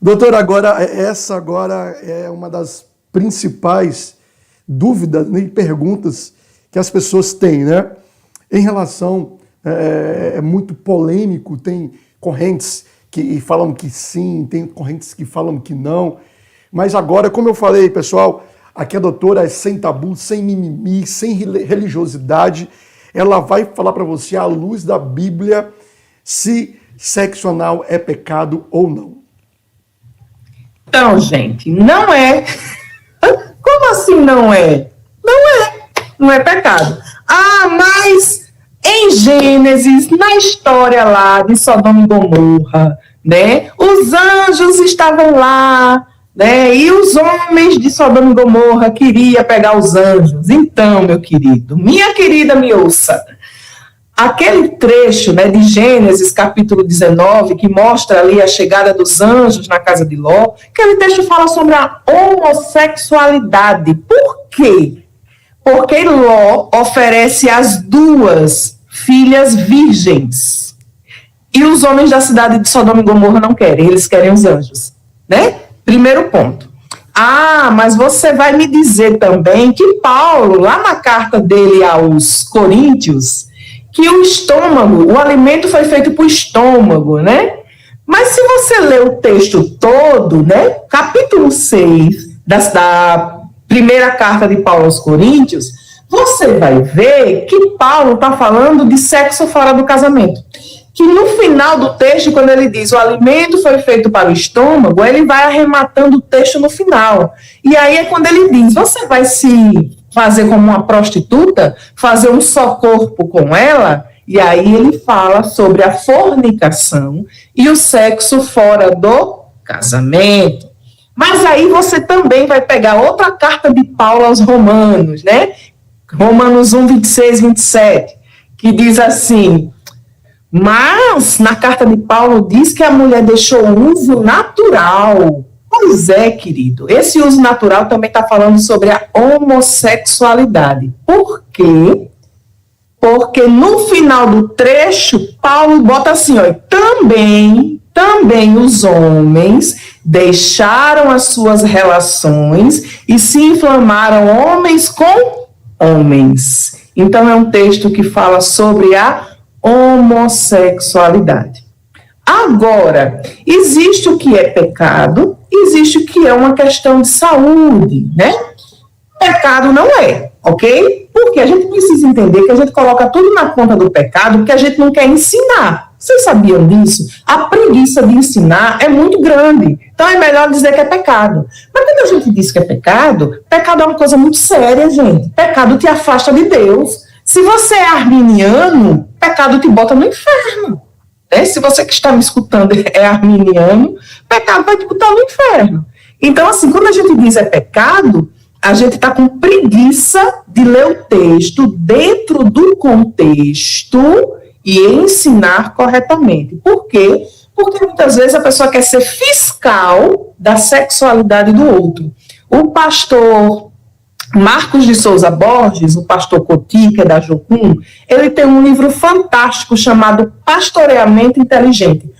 Doutor, essa agora é uma das principais dúvidas, né, e perguntas que as pessoas têm, né? Em relação, é muito polêmico, tem correntes que falam que sim, tem correntes que falam que não, mas agora, como eu falei, pessoal, aqui a doutora é sem tabu, sem mimimi, sem religiosidade, ela vai falar para você, à luz da Bíblia, se sexo anal é pecado ou não. Então, gente, não é. Como assim não é? Não é pecado. Ah, mas em Gênesis, na história lá de Sodoma e Gomorra, né, os anjos estavam lá, né, e os homens de Sodoma e Gomorra queriam pegar os anjos. Então, meu querido, minha querida, me ouça. Aquele trecho, né, de Gênesis, capítulo 19, que mostra ali a chegada dos anjos na casa de Ló, aquele texto fala sobre a homossexualidade. Por quê? Porque Ló oferece as duas filhas virgens. E os homens da cidade de Sodoma e Gomorra não querem, eles querem os anjos, né? Primeiro ponto. Ah, mas você vai me dizer também que Paulo, lá na carta dele aos Coríntios, que o estômago, o alimento foi feito para o estômago, né? Mas se você ler o texto todo, né? Capítulo 6 da primeira carta de Paulo aos Coríntios, você vai ver que Paulo está falando de sexo fora do casamento. Que no final do texto, quando ele diz o alimento foi feito para o estômago, ele vai arrematando o texto no final. E aí é quando ele diz, você vai se fazer como uma prostituta, fazer um só corpo com ela, e aí ele fala sobre a fornicação e o sexo fora do casamento. Mas aí você também vai pegar outra carta de Paulo aos Romanos, né? Romanos 1, 26, 27, que diz assim, mas na carta de Paulo diz que a mulher deixou o uso natural. Pois é, querido, esse uso natural também está falando sobre a homossexualidade. Por quê? Porque no final do trecho, Paulo bota assim, ó, também os homens deixaram as suas relações e se inflamaram homens com homens. Então é um texto que fala sobre a homossexualidade. Agora, existe o que é pecado, existe o que é uma questão de saúde, né? Pecado não é, ok? Porque a gente precisa entender que a gente coloca tudo na conta do pecado porque a gente não quer ensinar. Vocês sabiam disso? A preguiça de ensinar é muito grande. Então é melhor dizer que é pecado. Mas quando a gente diz que é pecado é uma coisa muito séria, gente. Pecado te afasta de Deus. Se você é arminiano, pecado te bota no inferno. Né? Se você que está me escutando é arminiano, pecado vai te botar no inferno. Então, assim, quando a gente diz é pecado, a gente está com preguiça de ler o texto dentro do contexto e ensinar corretamente. Por quê? Porque muitas vezes a pessoa quer ser fiscal da sexualidade do outro. O pastor Marcos de Souza Borges, o pastor Coti, que é da Jocum, ele tem um livro fantástico chamado Pastoreamento Inteligente.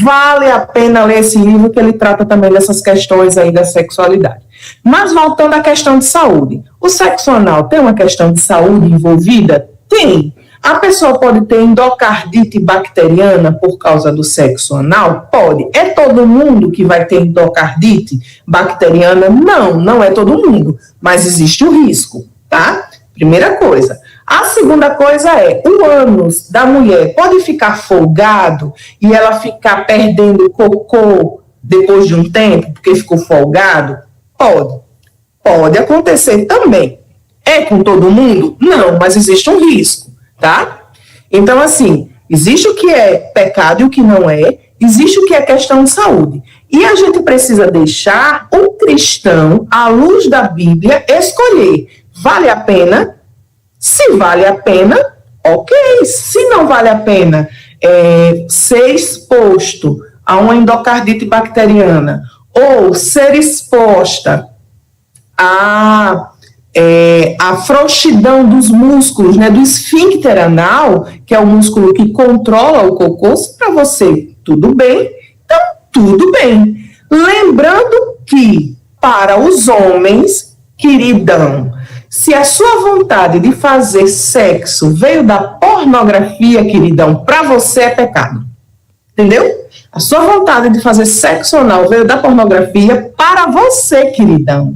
Vale a pena ler esse livro, que ele trata também dessas questões aí da sexualidade. Mas voltando à questão de saúde, o sexo anal tem uma questão de saúde envolvida? Tem. A pessoa pode ter endocardite bacteriana por causa do sexo anal? Pode. É todo mundo que vai ter endocardite bacteriana? Não, não é todo mundo. Mas existe o risco, tá? Primeira coisa. A segunda coisa é, o ânus da mulher pode ficar folgado e ela ficar perdendo cocô depois de um tempo, porque ficou folgado? Pode. Pode acontecer também. É com todo mundo? Não, mas existe um risco. Tá? Então, assim, existe o que é pecado e o que não é, existe o que é questão de saúde. E a gente precisa deixar o cristão, à luz da Bíblia, escolher. Vale a pena? Se vale a pena, ok. Se não vale a pena ser exposto a uma endocardite bacteriana ou ser exposta a frouxidão dos músculos, né, do esfíncter anal, que é o músculo que controla o cocô, para você, tudo bem, então, tudo bem. Lembrando que, para os homens, queridão, se a sua vontade de fazer sexo veio da pornografia, queridão, para você é pecado. Entendeu? A sua vontade de fazer sexo anal veio da pornografia, para você, queridão,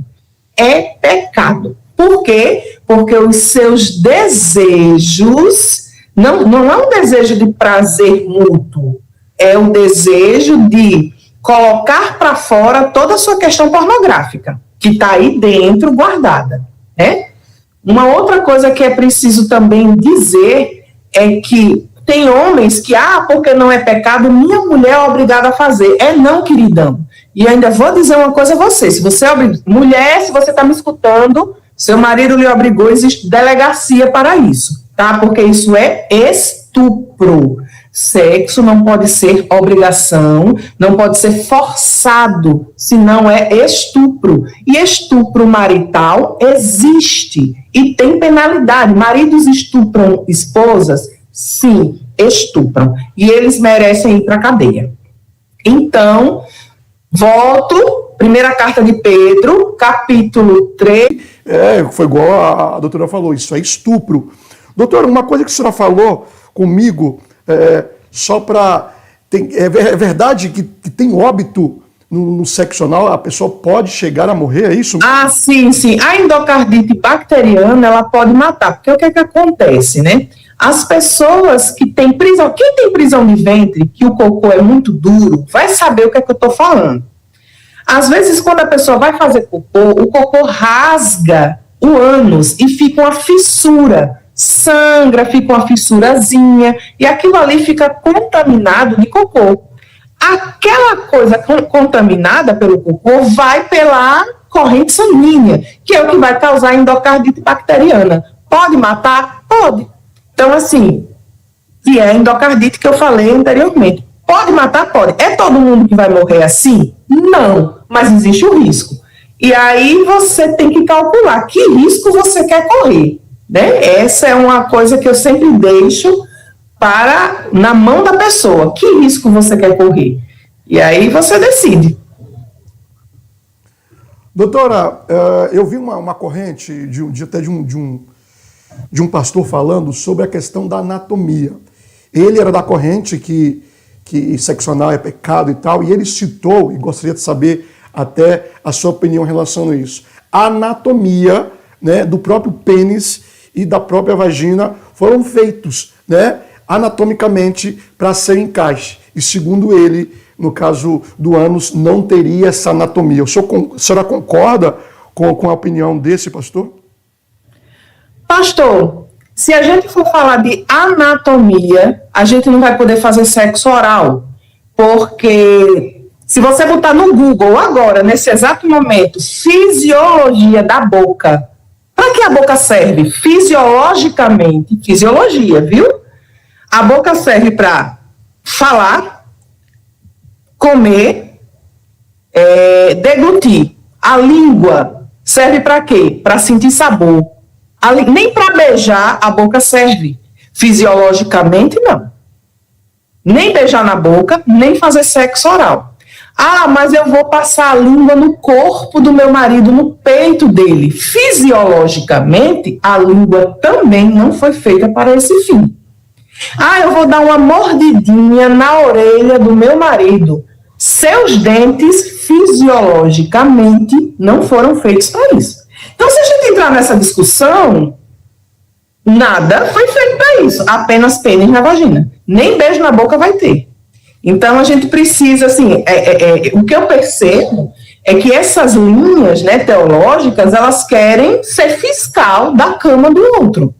é pecado. Por quê? Porque os seus desejos, não é um desejo de prazer mútuo, é o desejo de colocar para fora toda a sua questão pornográfica, que está aí dentro guardada, né? Uma outra coisa que é preciso também dizer é que tem homens que, porque não é pecado, minha mulher é obrigada a fazer. É não, queridão. E ainda vou dizer uma coisa a você, se você mulher, se você está me escutando, seu marido lhe obrigou, existe delegacia para isso, tá? Porque isso é estupro. Sexo não pode ser obrigação, não pode ser forçado, senão é estupro. E estupro marital existe e tem penalidade. Maridos estupram esposas? Sim, estupram. E eles merecem ir para a cadeia. Então, volto, primeira carta de Pedro, capítulo 3. Foi igual a doutora falou, isso é estupro. Doutora, uma coisa que a senhora falou comigo, só para... É verdade que tem óbito no sexo anal, a pessoa pode chegar a morrer, é isso? Sim. A endocardite bacteriana, ela pode matar, porque o que é que acontece, né? As pessoas que têm prisão, quem tem prisão de ventre, que o cocô é muito duro, vai saber o que é que eu estou falando. Às vezes, quando a pessoa vai fazer cocô, o cocô rasga o ânus e fica uma fissura, sangra, fica uma fissurazinha, e aquilo ali fica contaminado de cocô. Aquela coisa contaminada pelo cocô vai pela corrente sanguínea, que é o que vai causar endocardite bacteriana. Pode matar? Pode. Então, assim, que é a endocardite que eu falei anteriormente. Pode matar? Pode. É todo mundo que vai morrer assim? Não, mas existe o risco. E aí você tem que calcular que risco você quer correr, né? Essa é uma coisa que eu sempre deixo na mão da pessoa. Que risco você quer correr? E aí você decide. Doutora, eu vi uma corrente até de um pastor falando sobre a questão da anatomia. Ele era da corrente que sexo anal é pecado e tal, e ele citou, e gostaria de saber até a sua opinião em relação a isso. A anatomia, né, do próprio pênis e da própria vagina foram feitos, né, anatomicamente para ser encaixe. E segundo ele, no caso do ânus, não teria essa anatomia. A senhora concorda com a opinião desse pastor? Pastor, se a gente for falar de anatomia, a gente não vai poder fazer sexo oral, porque se você botar no Google agora, nesse exato momento, fisiologia da boca, para que a boca serve? Fisiologicamente, fisiologia, viu? A boca serve para falar, comer, deglutir. A língua serve para quê? Para sentir sabor. Nem para beijar a boca serve. Fisiologicamente, não. Nem beijar na boca, nem fazer sexo oral. Mas eu vou passar a língua no corpo do meu marido, no peito dele. Fisiologicamente, a língua também não foi feita para esse fim. Eu vou dar uma mordidinha na orelha do meu marido. Seus dentes, fisiologicamente, não foram feitos para isso. Então, se a gente entrar nessa discussão, nada foi feito para isso. Apenas pênis na vagina. Nem beijo na boca vai ter. Então, a gente precisa, assim, o que eu percebo é que essas linhas, né, teológicas, elas querem ser fiscal da cama do outro.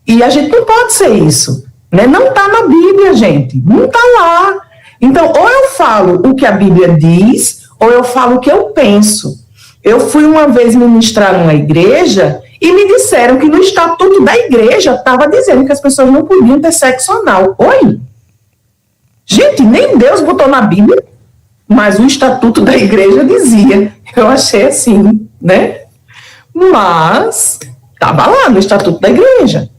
E a gente não pode ser isso. Né? Não está na Bíblia, gente. Não está lá. Então, ou eu falo o que a Bíblia diz, ou eu falo o que eu penso. Eu fui uma vez ministrar numa igreja e me disseram que no estatuto da igreja estava dizendo que as pessoas não podiam ter sexo anal. Oi? Gente, nem Deus botou na Bíblia, mas o estatuto da igreja dizia. Eu achei assim, né? Mas estava lá no estatuto da igreja.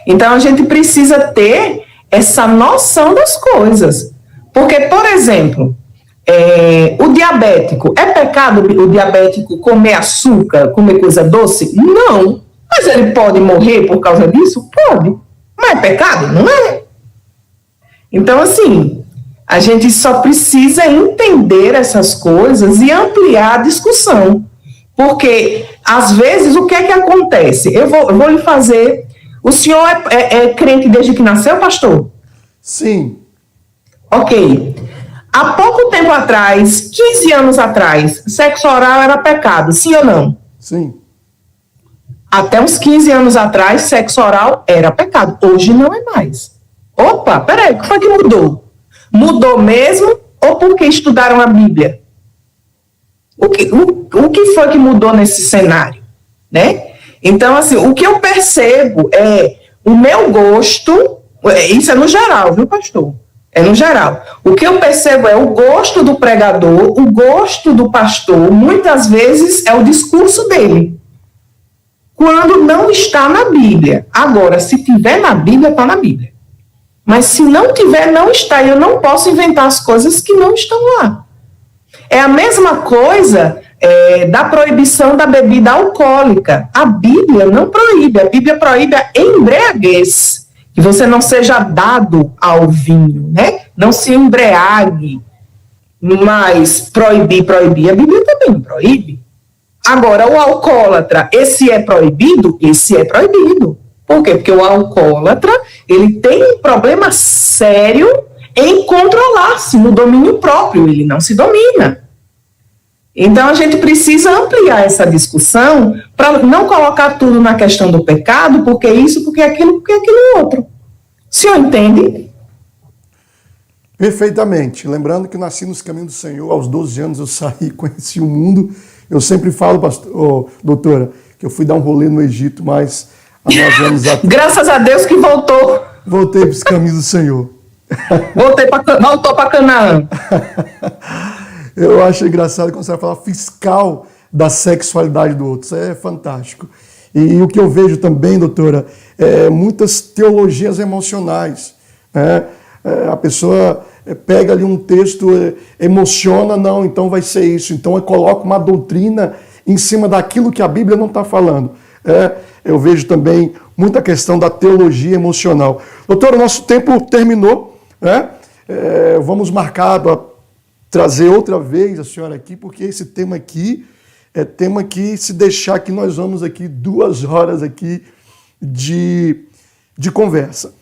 Então, a gente precisa ter essa noção das coisas. Porque, por exemplo, O diabético, é pecado o diabético comer açúcar, comer coisa doce? Não. Mas ele pode morrer por causa disso? Pode. Mas é pecado? Não é. Então, assim, a gente só precisa entender essas coisas e ampliar a discussão. Porque, às vezes, o que é que acontece? Eu vou lhe fazer... O senhor é crente desde que nasceu, pastor? Sim. Ok. Há pouco tempo atrás, 15 anos atrás, sexo oral era pecado, sim ou não? Sim. Até uns 15 anos atrás, sexo oral era pecado. Hoje não é mais. Opa, peraí, o que foi que mudou? Mudou mesmo ou porque estudaram a Bíblia? O que foi que mudou nesse cenário? Né? Então, assim, o que eu percebo é o meu gosto, isso é no geral, viu, pastor? É no geral. O que eu percebo é o gosto do pregador, o gosto do pastor, muitas vezes é o discurso dele. Quando não está na Bíblia. Agora, se tiver na Bíblia, está na Bíblia. Mas se não tiver, não está. E eu não posso inventar as coisas que não estão lá. É a mesma coisa da proibição da bebida alcoólica. A Bíblia não proíbe. A Bíblia proíbe a embriaguez. Que você não seja dado ao vinho, né? Não se embriague. Mas proibir. A Bíblia também proíbe. Agora, o alcoólatra, esse é proibido? Esse é proibido. Por quê? Porque o alcoólatra, ele tem um problema sério em controlar-se no domínio próprio. Ele não se domina. Então, a gente precisa ampliar essa discussão para não colocar tudo na questão do pecado, porque isso, porque aquilo outro. O senhor entende? Perfeitamente. Lembrando que eu nasci nos caminhos do Senhor, aos 12 anos eu saí, conheci o mundo. Eu sempre falo, doutora, que eu fui dar um rolê no Egito, mas há 9 anos atrás... Graças a Deus que voltou. Voltei para os caminhos do Senhor. Voltou para Canaã. Eu acho engraçado quando você vai falar fiscal da sexualidade do outro. Isso é fantástico. E o que eu vejo também, doutora, é muitas teologias emocionais. Né? A pessoa pega ali um texto, emociona, não, então vai ser isso. Então coloca uma doutrina em cima daquilo que a Bíblia não está falando. Eu vejo também muita questão da teologia emocional. Doutora, o nosso tempo terminou. Né? Vamos marcar trazer outra vez a senhora aqui, porque esse tema aqui é tema que, se deixar que nós vamos aqui 2 horas aqui de conversa.